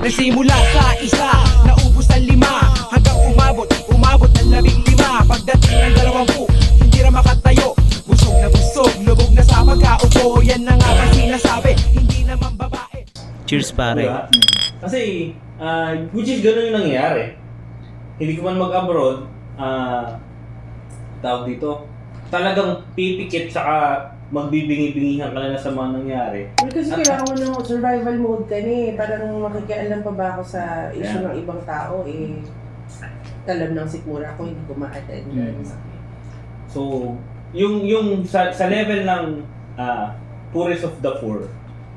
Nagsimula sa isa, naubos ang 5, hanggang umabot ng 15. Pagdating ng 20, hindi na makatayo. Busog na busog, lubog na sa pagkaupo. Yan na nga ba sinasabi, hindi naman babae. Cheers pare. Diba? Kasi, which is gano'n yung nangyayari. Hindi ko man mag-abroad, tawag dito, talagang pipikit saka magbibingi-bingihan ka na sa mga nangyari. Well, kasi kailangan mo ng survival mode ka eh. Parang makikialam pa ba ako sa issue ng ibang tao eh. Talam ng sikmura ko, hindi ko ma-attend. So, yung sa level ng poorest of the poor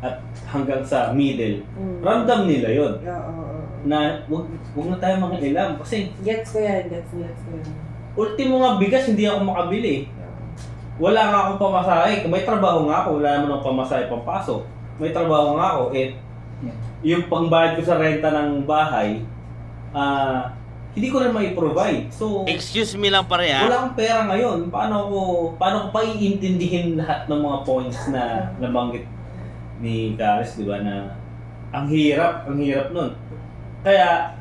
at hanggang sa middle, ramdam nila yon na wag na tayo makialam kasi gets ko yan. ultimo nga bigas hindi ako makabili. Wala nga akong pamasahe. Kung may trabaho nga ako, wala naman akong pamasahe pampasok. May trabaho nga ako, yung pangbayad ko sa renta ng bahay, hindi ko rin mai-provide. So, Excuse me lang pare wala akong pera ngayon. Paano ko paiintindihin lahat ng mga points na nabanggit ni Karis, di ba, na ang hirap nun. Kaya,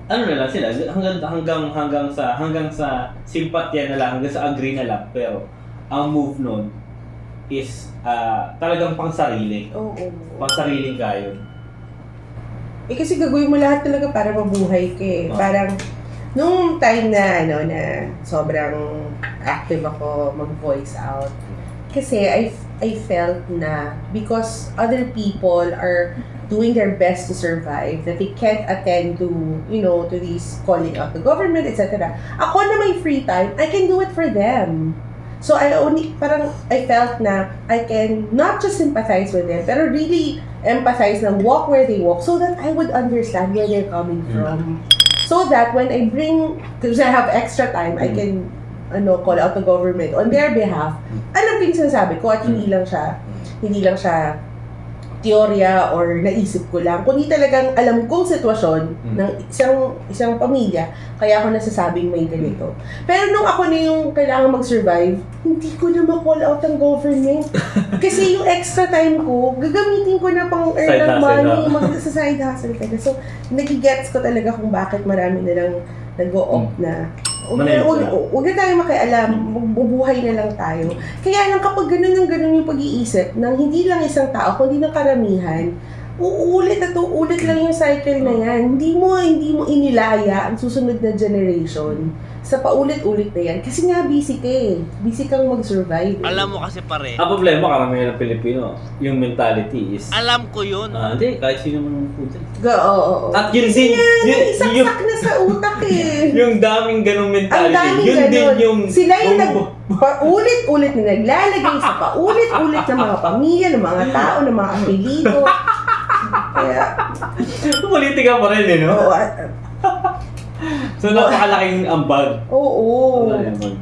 ano na lang sila, hanggang sa simpatya na lang, hanggang sa agree na lang, pero ang move nun is talagang pangsarili. Pangsariling kayo. Eh kasi gagawin mo lahat talaga para mabuhay ka eh. Parang, nung time na, na sobrang active ako mag-voice out, kasi I felt na because other people are doing their best to survive, that they can't attend to, to these calling out the government, etc. Ako na may free time, I can do it for them. So I felt na I can not just sympathize with them, pero really empathize na walk where they walk so that I would understand where they're coming from. So that when I because I have extra time, I can call out the government on their behalf. Alam ko yung sinasabi ko at hindi lang siya teorya or naisip ko lang. Kundi talagang alam kong sitwasyon ng isang pamilya, kaya ako nasasabing may ganito. Pero nung ako na yung kailangan mag-survive, hindi ko na ma-call out ang government. Kasi yung extra time ko, gagamitin ko na pang earn ng money, sa side hustle ka na. So, nagigets ko talaga kung bakit marami nilang nag-go-off na huwag na tayo makialam, bubuhay na lang tayo. Kaya lang kapag ganun yung pag-iisip ng hindi lang isang tao, kundi ng karamihan, uulit lang yung cycle na yan. Hindi mo inilaya ang susunod na generation sa paulit-ulit na yan. Kasi nga busy ka eh. Busy kang mag-survive. Alam mo kasi pare. Ang problema karamihan ng Pilipino, yung mentality is Alam ko yun. hindi, kahit sino man ang puto. Oo. At yun Kasi din, isaksak na sa utak eh. yung daming ganong mentality. Ang daming Yun din ganun. yung Sila yung paulit-ulit na naglalagay sa paulit-ulit ng mga pamilya, ng mga tao, ng mga apelido. Kaya, politika pa rin no? oo. So napakalaking ambag. Oo. Ambag.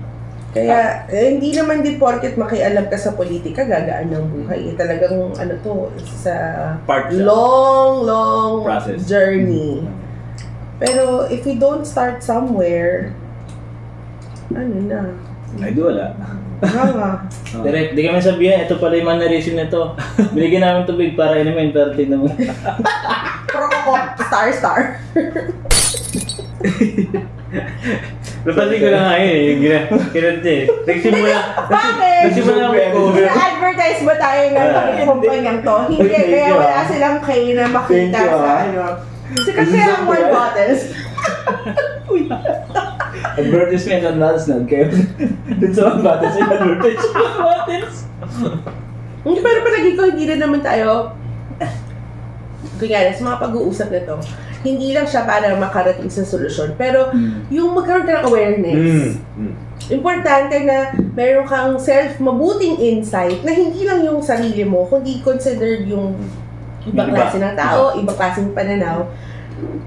Kaya, hindi naman din porket makialam ka sa politika, gagaan ng buhay. Talagang, sa Part siya. long Process. journey. Pero, if we don't start somewhere, Ay, di wala. nga. Direct, di kami sabihan, ito pala yung mannerism na ito. Binigyan namin tubig para inumin, pero tignan mo. Star. Napansin ko na nga yun yung kinat niya eh. Bakit? Nagsimula ako Na-advertise ba tayo ng kumpanyang to? Hindi, kaya wala silang kayo na makita sa kasi ang one bottles. Advertisement on last nag kayo. Dun sa mga batas yung advertisement bottles. Hindi, pero palagi ko, hindi na naman tayo kaya sa mga pag-uusap na to, hindi lang siya para makarating sa solusyon, pero yung magkaroon ka ng awareness. Importante na meron kang mabuting insight na hindi lang yung sarili mo, kundi considered yung ibang klase ng tao, ibang klaseng pananaw.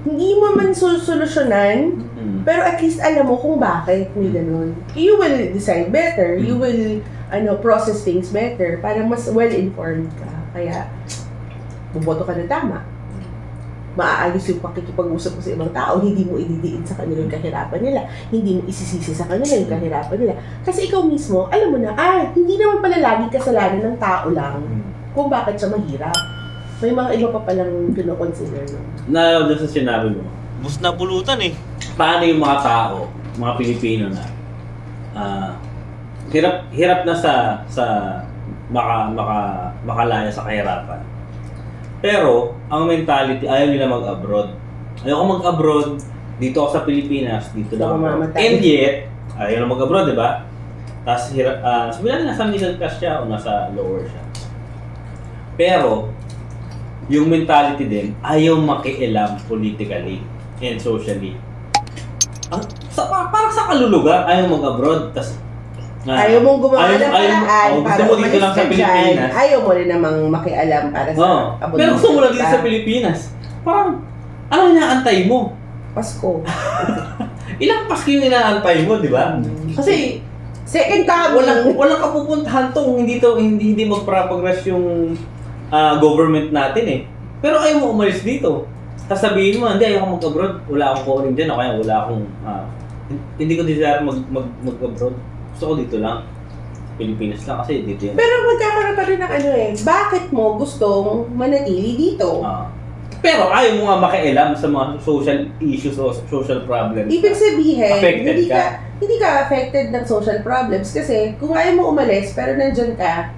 Hindi mo man solusyonan, pero at least alam mo kung bakit may ganun. You will decide better, you will process things better para mas well-informed ka. Kaya, buboto ka ng tama. Maaayos yung pakikipag-usap mo sa ibang tao, hindi mo ididiin sa kanila yung kahirapan nila, hindi mo isisisi sa kanila yung kahirapan nila. Kasi ikaw mismo, alam mo na, hindi naman pala laging kasalanan ng tao lang kung bakit siya mahirap. May mga iba pa palang pinoconsider. No? Na doon sa sinabi mo, Bus na pulutan eh. paano yung mga tao, mga Pilipino na hirap na sa makalaya sa kahirapan. Pero ang mentality ayaw nila mag-abroad. Ayaw ko mag-abroad, dito ako sa Pilipinas, dito lang Ako ako. mamatay. And yet, ayaw na mag-abroad, di ba? Tapos sabihin natin nasa middle class siya o nasa lower siya. Pero yung mentality din, ayaw makialam politically and socially. Parang sa kaluluga, ayaw mag-abroad. Tas, Ayaw mong gumawa ng paraan gusto mo dito lang sa Pilipinas. Ayaw mo rin namang makialam para sa abot Pero ng gusto mo lang dito salita. sa Pilipinas. Parang, ano inaantay mo? Pasko. Ilang Pasko yung inaantay mo, di ba? Kasi, second coming. Walang kapupuntahan to, hindi magpa-progress yung government natin eh. Pero ayaw mo umalis dito. Sasabihin mo, hindi, ayaw ko mag-abroad. Wala akong calling dyan, o kaya wala akong, hindi ko desire mag-abroad. Gusto ko dito lang. Pilipinas lang kasi dito yan. Pero magkakaroon pa rin ng ano eh. Bakit mo gustong manatili dito? Pero ayaw mo nga makialam sa mga social issues o social problems. Ibig sabihin, Affected hindi ka affected ng social problems kasi kung ayaw mo umalis pero nandyan ka,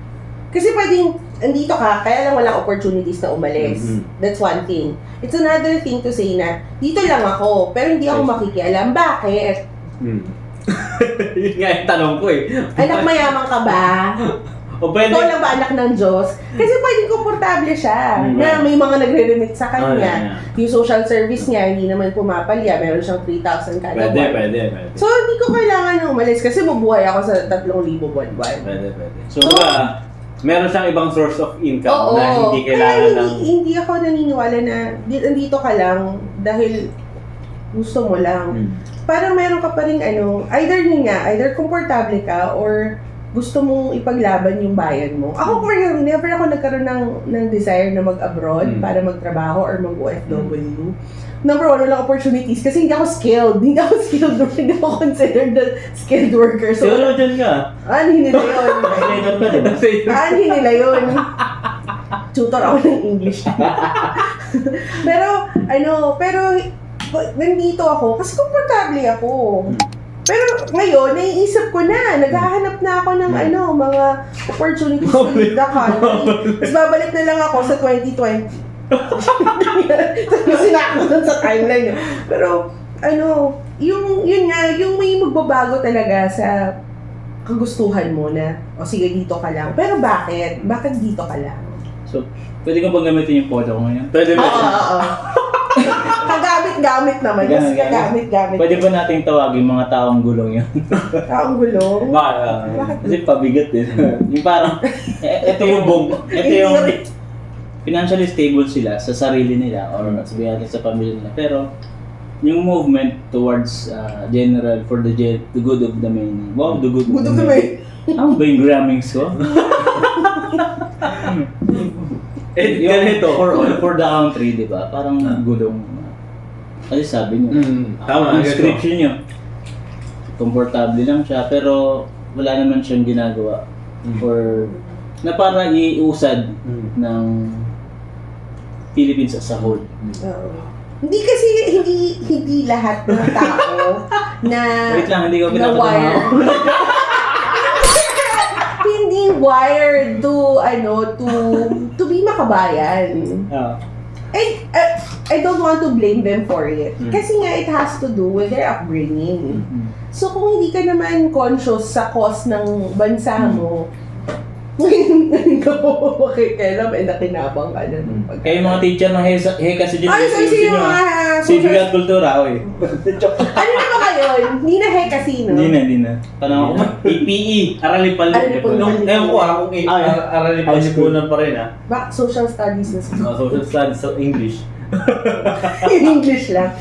kasi pwedeng andito ka, kaya lang walang opportunities na umalis. Mhm. That's one thing. It's another thing to say na, dito lang ako, pero hindi ako makikialam. Bakit? Yun nga yung tanong ko eh. Anak mayaman ka ba? O pwede. Ikaw lang ba anak ng Diyos? Kasi pwedeng komportable siya. Na may mga nagre-remit sa kanya. Yung social service niya, hindi naman pumapalya. Meron siyang 3,000 kada buwan. Pwede. So, hindi ko kailangan ng umalis kasi mabuhay ako sa 3,000 buwan-buwan. Pwede. So, meron siyang ibang source of income na hindi Kaya kailangan ng... hindi ako naniniwala na andito ka lang dahil gusto mo lang. Parang meron ka pa rin either komportable ka or gusto mong ipaglaban yung bayan mo. Ako, never ako nagkaroon ng desire na mag-abroad para magtrabaho or mag-OFW. Number one, walang opportunities kasi hindi ako skilled. Hindi ako considered the skilled worker. So, Siguro dyan ka. aanhin nila yun. Later pa din. Aanhin nila yun. Tutor ako ng English. pero nandito ako kasi komportable ako. Pero ngayon, naiisip ko na, naghahanap na ako ng mga opportunities to leave the country. Tapos babalik na lang ako sa 2020. Kasi na doon sa timeline. Pero, yun nga, yung may magbabago talaga sa kagustuhan mo na, sige, dito ka lang. Pero bakit? Bakit dito ka lang? So, pwede ko bang gamitin yung photo ko ngayon? Pwede ba? Oo. Kagamit-gamit naman. Yes, kagamit-gamit. Pwede ba nating tawagin mga taong gulong yun? Taong gulong. Bakit? Kasi pabigat eh. Yung parang, ito yung financially stable sila sa sarili nila or sabihin natin sa pamilya nila. Pero, yung movement towards general, for the good of the many. Wow, the good Good of the may. Ano ba yung grammings ko? Ganito. For the country, di ba? Parang gulong. Kasi sabi niyo. Tama. Ang description niyo. Komportable lang siya, pero wala naman siyang ginagawa. Or na para iusad ng Philippines as a whole. Hindi kasi hindi lahat ng tao na Wait lang, hindi ko na pinapatama wired. ako. Hindi wired to be makabayan. And I don't want to blame them for it. Kasi nga it has to do with their upbringing. So kung hindi ka naman conscious sa cause ng bansa mo, ngayon ka po makikialam nakinabang ka na ng pagkain. Kayo mga teacher ng Heka si Julian. Ay, sorry, yung mga Si Julian Kultura, oy. ano na ba kayo? Hindi na Hekasino. Hindi na. Paano ako? PPE. Aralipal. Aralipal. Ewan ko kung Aralipal Lipunan pa rin Social studies na Social studies sa English. English lang.